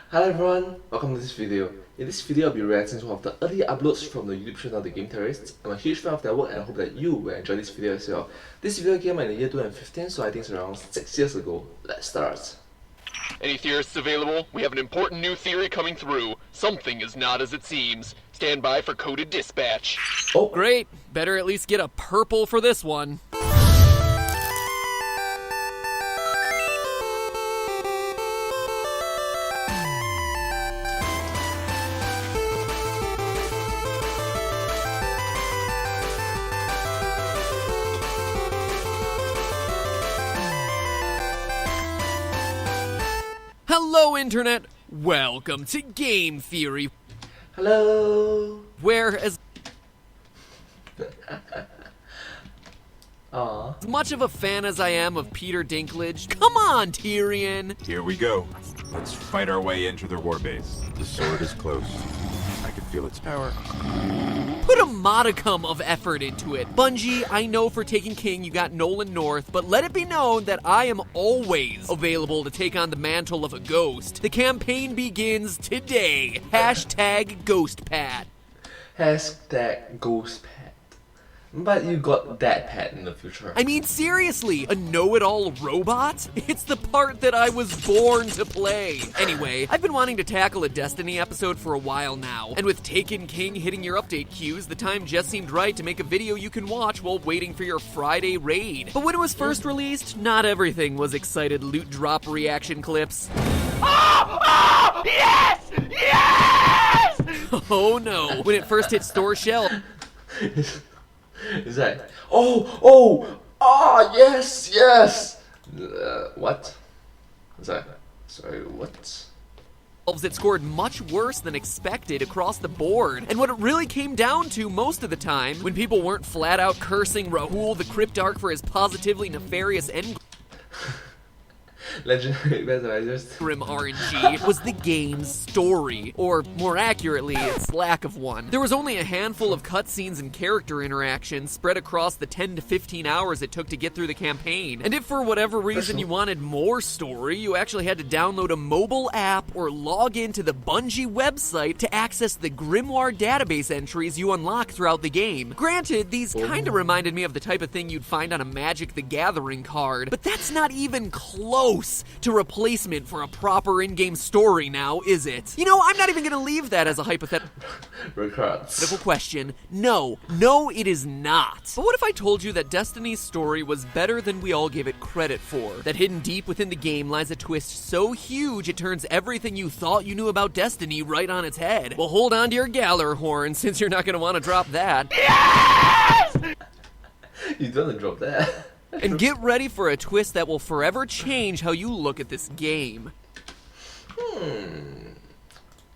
Hello everyone, welcome to this video. In this video I'll be reacting to one of the early uploads from the YouTube channel The Game Theorists. I'm a huge fan of their work and I hope that you will enjoy this video as well. This video came out in the year 2015, so I think it's around 6 years ago. Let's start. Any theorists available? We have an important new theory coming through. Something is not as it seems. Stand by for coded dispatch. Oh, Great. Better at least get a purple for this one. Hello, Internet! Welcome to Game Theory, hello. where as Aww. much of a fan as I am of Peter Dinklage, come on, Tyrion! Here we go. Let's fight our way into their warbase. The sword is close. I can feel its power. Put a modicum of effort into it. Bungie, I know for Taken King you got Nolan North, but let it be known that I am always available to take on the mantle of a ghost. The campaign begins today. Hashtag GhostPat. Hashtag ghost pet. But you got that pet in the future. I mean, seriously, a know-it-all robot? It's the part that I was born to play. Anyway, I've been wanting to tackle a Destiny episode for a while now, and with Taken King hitting your update queues, the time just seemed right to make a video you can watch while waiting for your Friday raid. But when it was first released, not everything was excited loot drop reaction clips. Oh! Yes! Yes! Oh no, when it first hit store shelf, Is that? Yes! What? Is that? Sorry, what? it scored much worse than expected across the board. And what it really came down to most of the time, when people weren't flat out cursing Rahul the Cryptarch for his positively nefarious end Legendary Advisors. grim RNG, was the game's story, or more accurately, its lack of one. There was only a handful of cutscenes and character interactions spread across the 10 to 15 hours it took to get through the campaign. And if for whatever reason you wanted more story, you actually had to download a mobile app or log into the Bungie website to access the Grimoire database entries you unlock throughout the game. Granted, these kinda reminded me of the type of thing you'd find on a Magic the Gathering card, but that's not even close to replacement for a proper in-game story now, is it? You know, I'm not even gonna leave that as a hypothetical Records. question. No, it is not. But what if I told you that Destiny's story was better than we all gave it credit for? That hidden deep within the game lies a twist so huge it turns everything you thought you knew about Destiny right on its head. Well, hold on to your Galler horn, since you're not gonna want to drop that. You don't drop that. And get ready for a twist that will forever change how you look at this game.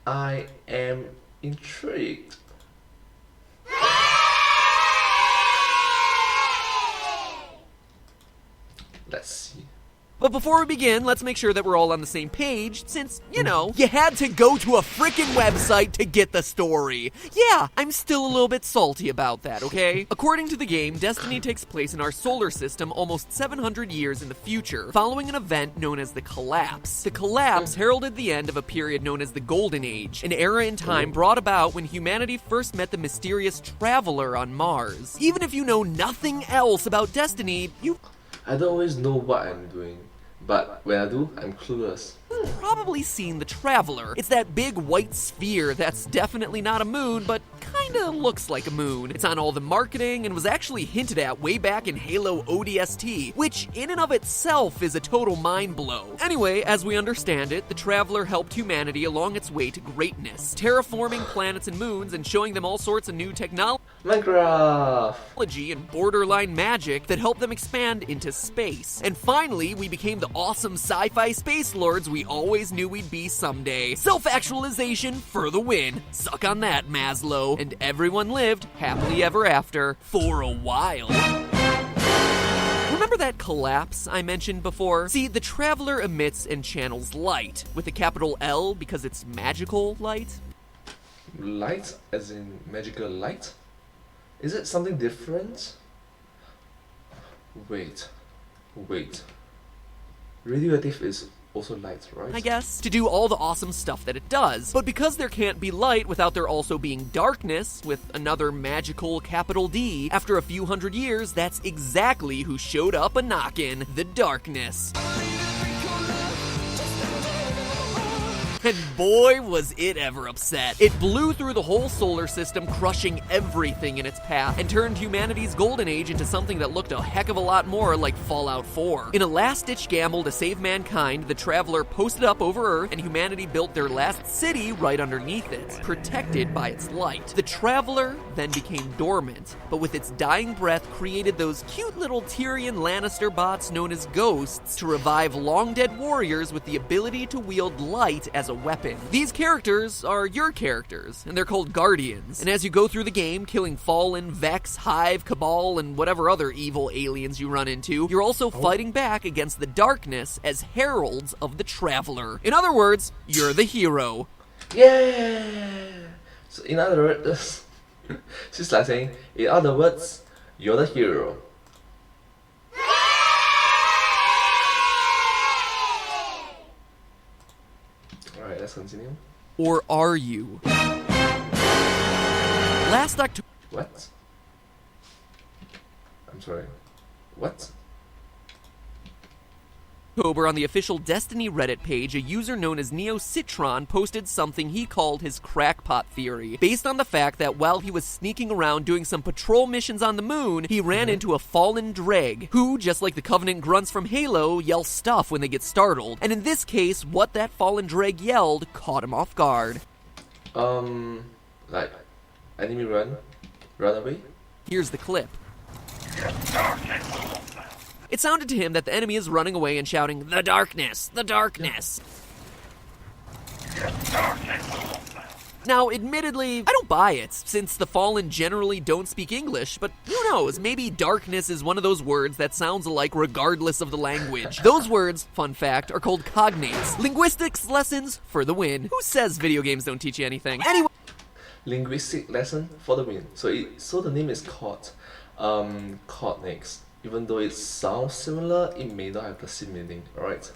I am intrigued. Let's see. But before we begin, let's make sure that we're all on the same page, since, you know, you had to go to a frickin' website to get the story. Yeah, I'm still a little bit salty about that, okay? According to the game, Destiny takes place in our solar system almost 700 years in the future, following an event known as the Collapse. The Collapse heralded the end of a period known as the Golden Age, an era in time brought about when humanity first met the mysterious Traveler on Mars. Even if you know nothing else about Destiny, you I don't always know what I'm doing, but when I do, I'm clueless. probably seen the Traveler. It's that big white sphere that's definitely not a moon, but kinda looks like a moon. It's on all the marketing and was actually hinted at way back in Halo ODST, which in and of itself is a total mind blow. Anyway, as we understand it, the Traveler helped humanity along its way to greatness, terraforming planets and moons and showing them all sorts of new technology Minecraft! and borderline magic that helped them expand into space. And finally, we became the awesome sci-fi space lords we always knew we'd be someday. Self-actualization for the win. Suck on that, Maslow. And everyone lived happily ever after for a while. Remember that collapse I mentioned before? See, the Traveler emits and channels light, with a capital L because it's magical light. Light, as in magical light? Is it something different? Wait. Radioactive is also light, right? I guess, to do all the awesome stuff that it does. But because there can't be light without there also being darkness, with another magical capital D, after a few hundred years, that's exactly who showed up a-knockin', the darkness. And boy, was it ever upset. It blew through the whole solar system, crushing everything in its path, and turned humanity's golden age into something that looked a heck of a lot more like Fallout 4. In a last-ditch gamble to save mankind, the Traveler posted up over Earth, and humanity built their last city right underneath it, protected by its light. The Traveler then became dormant, but with its dying breath created those cute little Tyrion Lannister bots known as ghosts to revive long-dead warriors with the ability to wield light as a weapon. These characters are your characters, and they're called Guardians. And as you go through the game, killing Fallen, Vex, Hive, Cabal, and whatever other evil aliens you run into, you're also fighting back against the darkness as heralds of the Traveler. In other words, you're the hero. Yeah! So in other words, she's like saying, in other words, you're the hero. Alright, let's continue. Or are you? Last October. What? I'm sorry. What? On the official Destiny Reddit page, a user known as NeoCitron posted something he called his crackpot theory, based on the fact that while he was sneaking around doing some patrol missions on the moon, he ran into a fallen dreg, who, just like the Covenant grunts from Halo, yell stuff when they get startled. And in this case, what that fallen dreg yelled caught him off guard. Like, enemy run away? Here's the clip. It sounded to him that the enemy is running away and shouting, "The darkness! The darkness!" Now, admittedly, I don't buy it, since the Fallen generally don't speak English, but who knows, maybe darkness is one of those words that sounds alike regardless of the language. Those words, fun fact, are called cognates. Linguistics lessons for the win. Who says video games don't teach you anything? Anyway. Linguistic lesson for the win. So the name is called cognates. Even though it sounds similar, it may not have the same meaning, alright?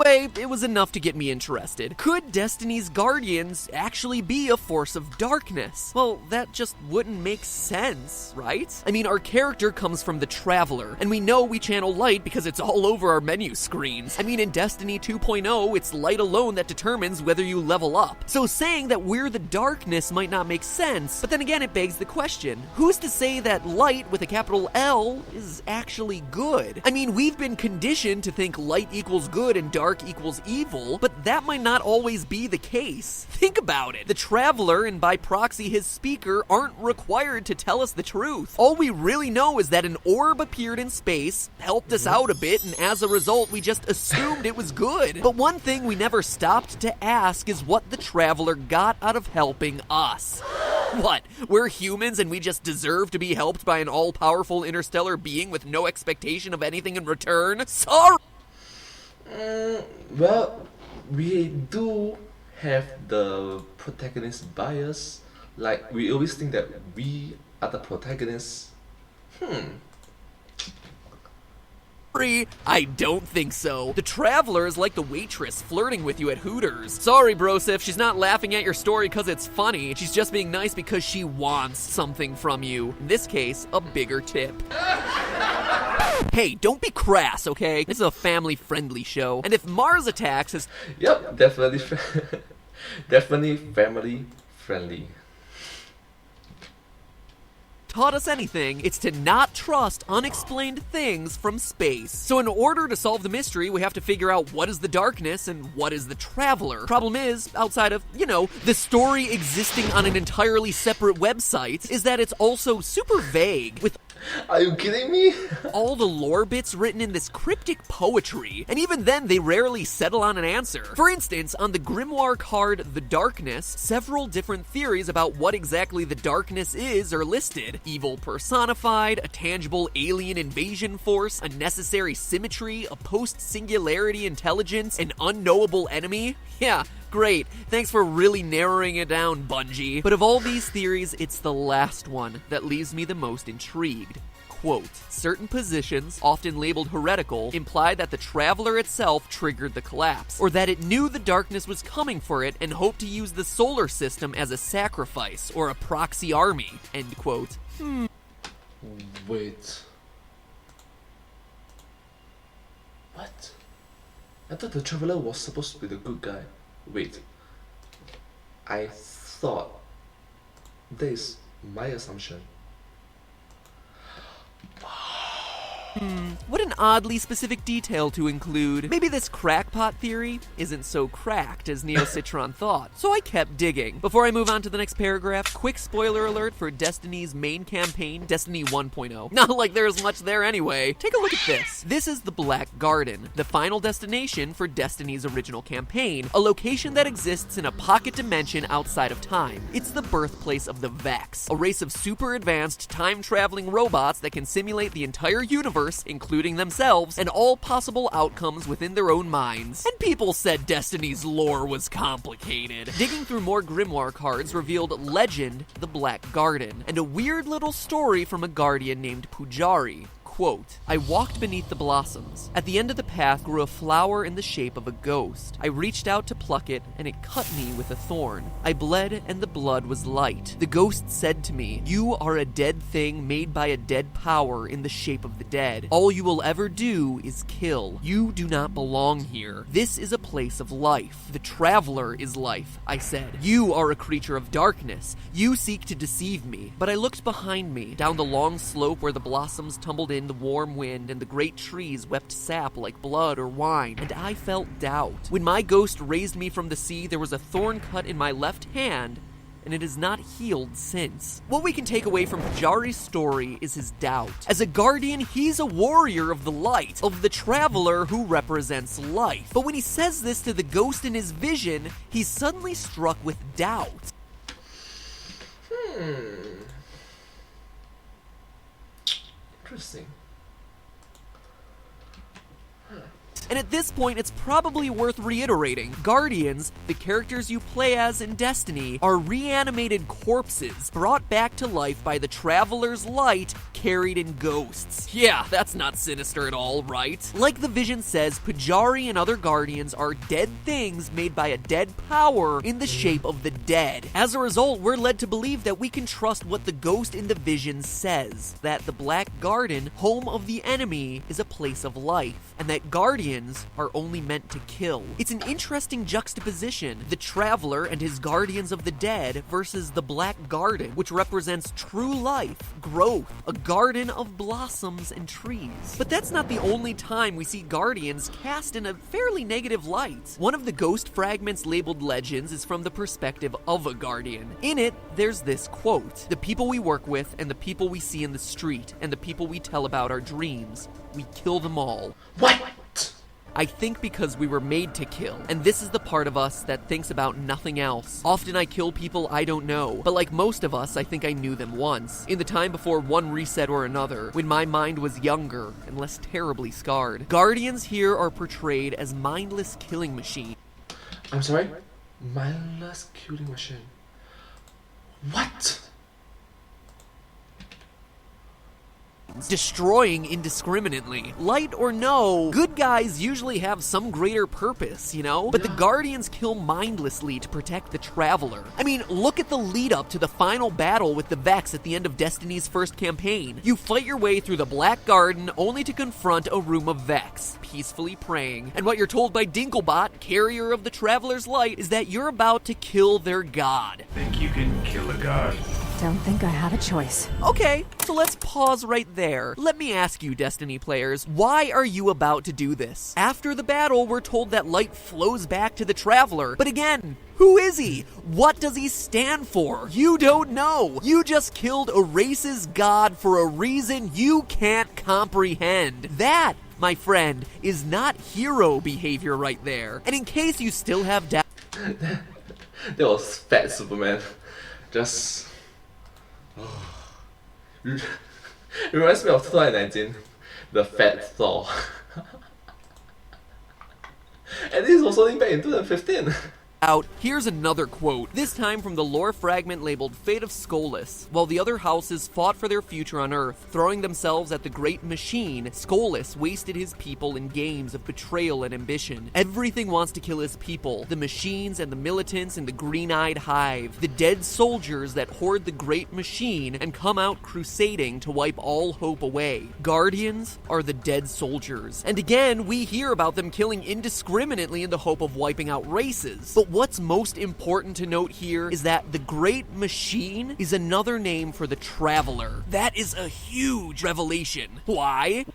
Anyway, it was enough to get me interested. Could Destiny's Guardians actually be a force of darkness? Well, that just wouldn't make sense, right? I mean, our character comes from the Traveler, and we know we channel light because it's all over our menu screens. I mean, in Destiny 2.0, it's light alone that determines whether you level up. So saying that we're the darkness might not make sense, but then again, it begs the question, who's to say that light with a capital L is actually good? I mean, we've been conditioned to think light equals good and dark equals evil, but that might not always be the case. Think about it. The Traveler, and by proxy his speaker, aren't required to tell us the truth. All we really know is that an orb appeared in space, helped us out a bit, and as a result, we just assumed it was good. But one thing we never stopped to ask is what the Traveler got out of helping us. What? We're humans and we just deserve to be helped by an all-powerful interstellar being with no expectation of anything in return? Sorry! Well, we do have the protagonist bias. Like, we always think that we are the protagonists. I don't think so. The Traveler is like the waitress flirting with you at Hooters. Sorry, brosif, she's not laughing at your story because it's funny. She's just being nice because she wants something from you. In this case, a bigger tip. Hey, don't be crass, okay? This is a family-friendly show. And if Mars Attacks is... Yep, definitely definitely family-friendly. Taught us anything, it's to not trust unexplained things from space. So in order to solve the mystery, we have to figure out what is the darkness and what is the Traveler. Problem is, outside of, the story existing on an entirely separate website, is that it's also super vague, with Are you kidding me? all the lore bits written in this cryptic poetry, and even then they rarely settle on an answer. For instance, on the grimoire card The Darkness, several different theories about what exactly the darkness is are listed. Evil personified, a tangible alien invasion force, a necessary symmetry, a post-singularity intelligence, an unknowable enemy. Yeah, great. Thanks for really narrowing it down, Bungie. But of all these theories, it's the last one that leaves me the most intrigued. quote, certain positions, often labeled heretical, imply that the traveler itself triggered the collapse, or that it knew the darkness was coming for it and hoped to use the solar system as a sacrifice or a proxy army, end quote. Wait. What? I thought the traveler was supposed to be the good guy. Wait. I thought that is my assumption. What an oddly specific detail to include. Maybe this crackpot theory isn't so cracked as Neo Citron thought, so I kept digging. Before I move on to the next paragraph, quick spoiler alert for Destiny's main campaign, Destiny 1.0. Not like there's much there anyway. Take a look at this. This is the Black Garden, the final destination for Destiny's original campaign, a location that exists in a pocket dimension outside of time. It's the birthplace of the Vex, a race of super advanced time-traveling robots that can simulate the entire universe, including themselves, and all possible outcomes within their own minds. And people said Destiny's lore was complicated. Digging through more grimoire cards revealed Legend, the Black Garden, and a weird little story from a guardian named Pujari. Quote, I walked beneath the blossoms. At the end of the path grew a flower in the shape of a ghost. I reached out to pluck it, and it cut me with a thorn. I bled, and the blood was light. The ghost said to me, you are a dead thing made by a dead power in the shape of the dead. All you will ever do is kill. You do not belong here. This is a place of life. The traveler is life, I said. You are a creature of darkness. You seek to deceive me. But I looked behind me, down the long slope where the blossoms tumbled in the warm wind and the great trees wept sap like blood or wine, and I felt doubt. When my ghost raised me from the sea, there was a thorn cut in my left hand, and it has not healed since. What we can take away from Pujari's story is his doubt. As a guardian, he's a warrior of the light, of the traveler who represents life. But when he says this to the ghost in his vision, he's suddenly struck with doubt. Interesting. And at this point, it's probably worth reiterating. Guardians, the characters you play as in Destiny, are reanimated corpses brought back to life by the Traveler's light carried in ghosts. Yeah, that's not sinister at all, right? Like the vision says, Pujari and other Guardians are dead things made by a dead power in the shape of the dead. As a result, we're led to believe that we can trust what the ghost in the vision says, that the Black Garden, home of the enemy, is a place of life, and that Guardians are only meant to kill. It's an interesting juxtaposition, the Traveler and his Guardians of the Dead versus the Black Garden, which represents true life, growth, a garden of blossoms and trees. But that's not the only time we see Guardians cast in a fairly negative light. One of the ghost fragments labeled Legends is from the perspective of a Guardian. In it, there's this quote, the people we work with and the people we see in the street and the people we tell about our dreams, we kill them all. What? I think because we were made to kill, and this is the part of us that thinks about nothing else. Often I kill people I don't know, but like most of us, I think I knew them once, in the time before one reset or another, when my mind was younger and less terribly scarred. Guardians here are portrayed as mindless killing machines. I'm sorry? Mindless killing machine. What? Destroying indiscriminately. Light or no, good guys usually have some greater purpose, you know? But the Guardians kill mindlessly to protect the Traveler. I mean, look at the lead up to the final battle with the Vex at the end of Destiny's first campaign. You fight your way through the Black Garden only to confront a room of Vex, peacefully praying. And what you're told by Dinklebot, carrier of the Traveler's light, is that you're about to kill their god. Think you can kill a god? Don't think I have a choice. Okay, so let's pause right there. Let me ask you, Destiny players, why are you about to do this? After the battle, we're told that light flows back to the Traveler. But again, who is he? What does he stand for? You don't know. You just killed a race's god for a reason you can't comprehend. That, my friend, is not hero behavior right there. And in case you still have doubt... That was fat Superman. Just... reminds me of 2019, the Fat Thor. And this was only back in 2015. out, here's another quote, this time from the lore fragment labeled Fate of Skolas. While the other houses fought for their future on Earth, throwing themselves at the great machine, Skolas wasted his people in games of betrayal and ambition. Everything wants to kill his people, the machines and the militants and the green-eyed hive, the dead soldiers that hoard the great machine and come out crusading to wipe all hope away. Guardians are the dead soldiers. And again, we hear about them killing indiscriminately in the hope of wiping out races. But what's most important to note here is that the Great Machine is another name for the Traveler. That is a huge revelation. Why?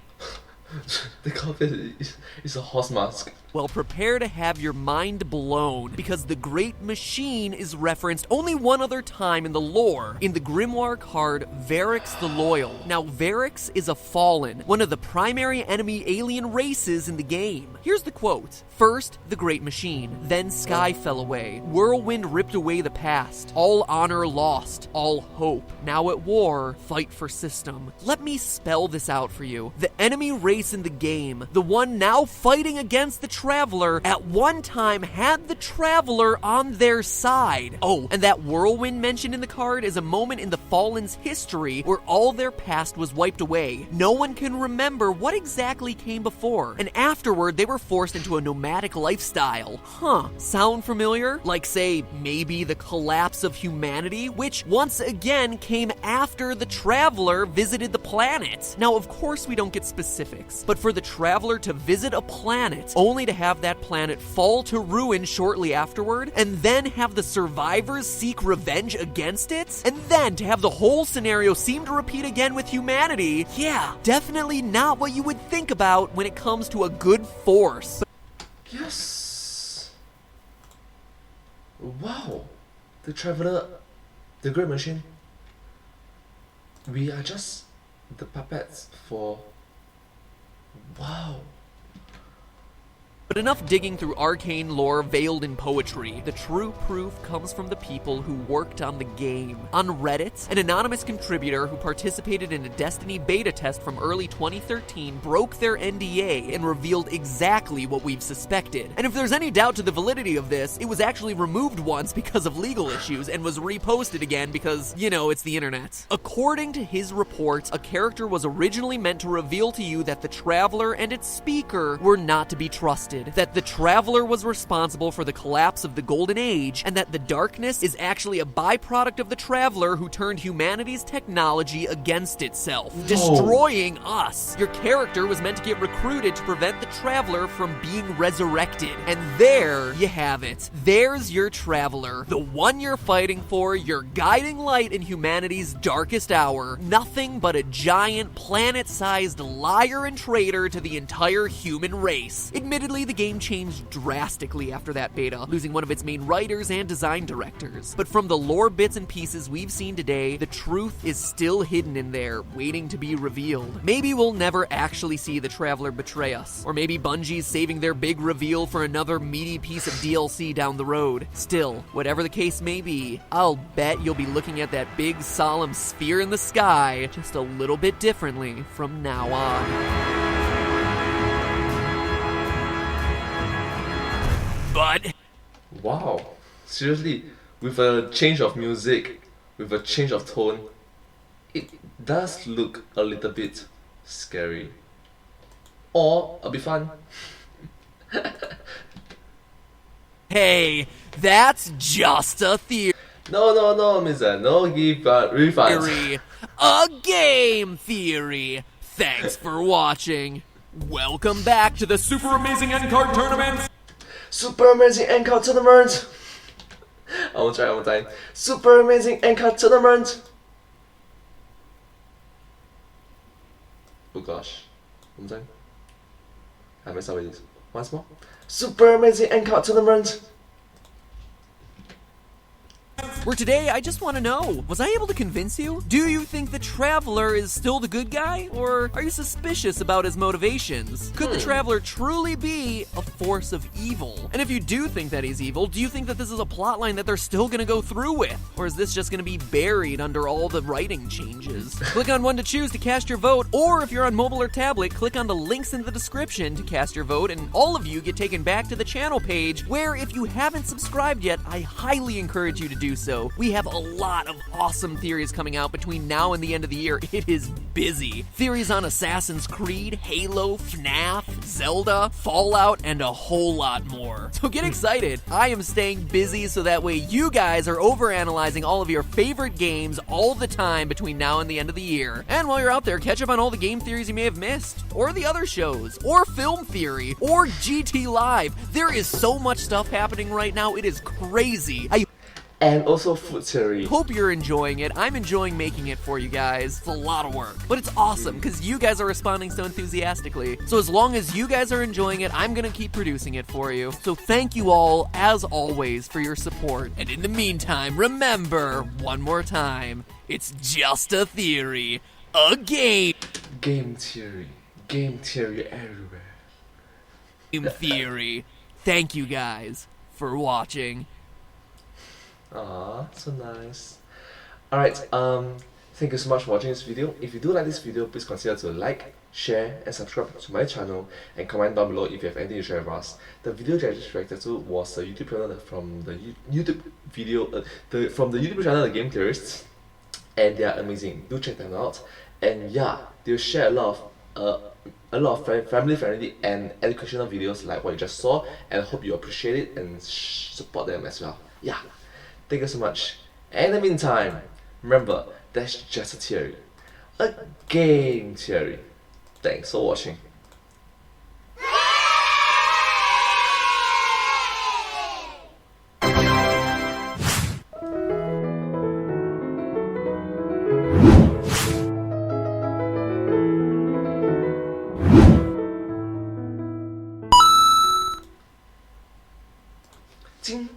They call it it's a horse mask. Well, prepare to have your mind blown, because the Great Machine is referenced only one other time in the lore, in the grimoire card Varix the Loyal. Now, Varix is a Fallen, one of the primary enemy alien races in the game. Here's the quote. First, the Great Machine, then sky fell away. Whirlwind ripped away the past. All honor lost, all hope. Now at war, fight for system. Let me spell this out for you. The enemy race in the game, the one now fighting against the Traveler, at one time had the Traveler on their side. Oh, and that whirlwind mentioned in the card is a moment in the Fallen's history where all their past was wiped away. No one can remember what exactly came before, and afterward they were forced into a nomadic lifestyle. Huh, sound familiar? Like, say, maybe the collapse of humanity, which once again came after the Traveler visited the planet. Now, of course we don't get specifics, but for the Traveler to visit a planet only to have that planet fall to ruin shortly afterward, and then have the survivors seek revenge against it, and then to have the whole scenario seem to repeat again with humanity, yeah, definitely not what you would think about when it comes to a good force. Yes. Wow. The Traveler, the Great Machine. We are just the puppets for... Wow. But enough digging through arcane lore veiled in poetry. The true proof comes from the people who worked on the game. On Reddit, an anonymous contributor who participated in a Destiny beta test from early 2013 broke their NDA and revealed exactly what we've suspected. And if there's any doubt to the validity of this, it was actually removed once because of legal issues and was reposted again because, you know, it's the internet. According to his report, a character was originally meant to reveal to you that the Traveler and its speaker were not to be trusted, that the Traveler was responsible for the collapse of the Golden Age, and that the darkness is actually a byproduct of the Traveler who turned humanity's technology against itself, destroying us. Your character was meant to get recruited to prevent the Traveler from being resurrected. And there you have it. There's your Traveler, the one you're fighting for, your guiding light in humanity's darkest hour. Nothing but a giant planet-sized liar and traitor to the entire human race. Admittedly, the game changed drastically after that beta, losing one of its main writers and design directors. But from the lore bits and pieces we've seen today, the truth is still hidden in there, waiting to be revealed. Maybe we'll never actually see the Traveler betray us, or maybe Bungie's saving their big reveal for another meaty piece of DLC down the road. Still, whatever the case may be, I'll bet you'll be looking at that big solemn sphere in the sky just a little bit differently from now on. But Wow. Seriously, with a change of music, with a change of tone, it does look a little bit scary. Or a bit fun. hey, that's just a theory. No, Mister. No give refunds. A game theory. Thanks for watching. Welcome back to the Super Amazing End Card Tournament. Super Amazing End Card Tournament! I will try one more time. Super Amazing End Card Tournament! Oh gosh. One more time. I messed up with this. Once more. Super Amazing End Card Tournament! where today I just want to know, was I able to convince you? Do you think the Traveler is still the good guy, or are you suspicious about his motivations? Could the Traveler truly be a force of evil? And if you do think that he's evil, do you think that this is a plotline that they're still gonna go through with? Or is this just gonna be buried under all the writing changes? Click on one to choose to cast your vote, or if you're on mobile or tablet, click on the links in the description to cast your vote, and all of you get taken back to the channel page, where if you haven't subscribed yet, I highly encourage you to do so. We have a lot of awesome theories coming out between now and the end of the year. It is busy. Theories on Assassin's Creed, Halo, FNAF, Zelda, Fallout, and a whole lot more. So get excited. I am staying busy so that way you guys are overanalyzing all of your favorite games all the time between now and the end of the year. And while you're out there, catch up on all the game theories you may have missed, or the other shows, or film theory, or GT Live. There is so much stuff happening right now. It is crazy. And also food theory. Hope you're enjoying it. I'm enjoying making it for you guys. It's a lot of work, but it's awesome because you guys are responding so enthusiastically. So as long as you guys are enjoying it, I'm gonna keep producing it for you. So thank you all, as always, for your support. And in the meantime, remember, one more time, it's just a theory. A game. Game theory. Game theory everywhere. Game theory. Thank you guys for watching. Aw, so nice. Alright, thank you so much for watching this video. If you do like this video, please consider to like, share, and subscribe to my channel, and comment down below if you have anything to share with us. The video that I just reacted to was a YouTube channel from the YouTube channel, The Game Theorists, and they are amazing. Do check them out. And yeah, they'll share a lot of family-friendly and educational videos like what you just saw, and I hope you appreciate it and support them as well. Yeah. Thank you so much. And in the meantime, remember, that's just a theory. A game theory. Thanks for watching. Ding.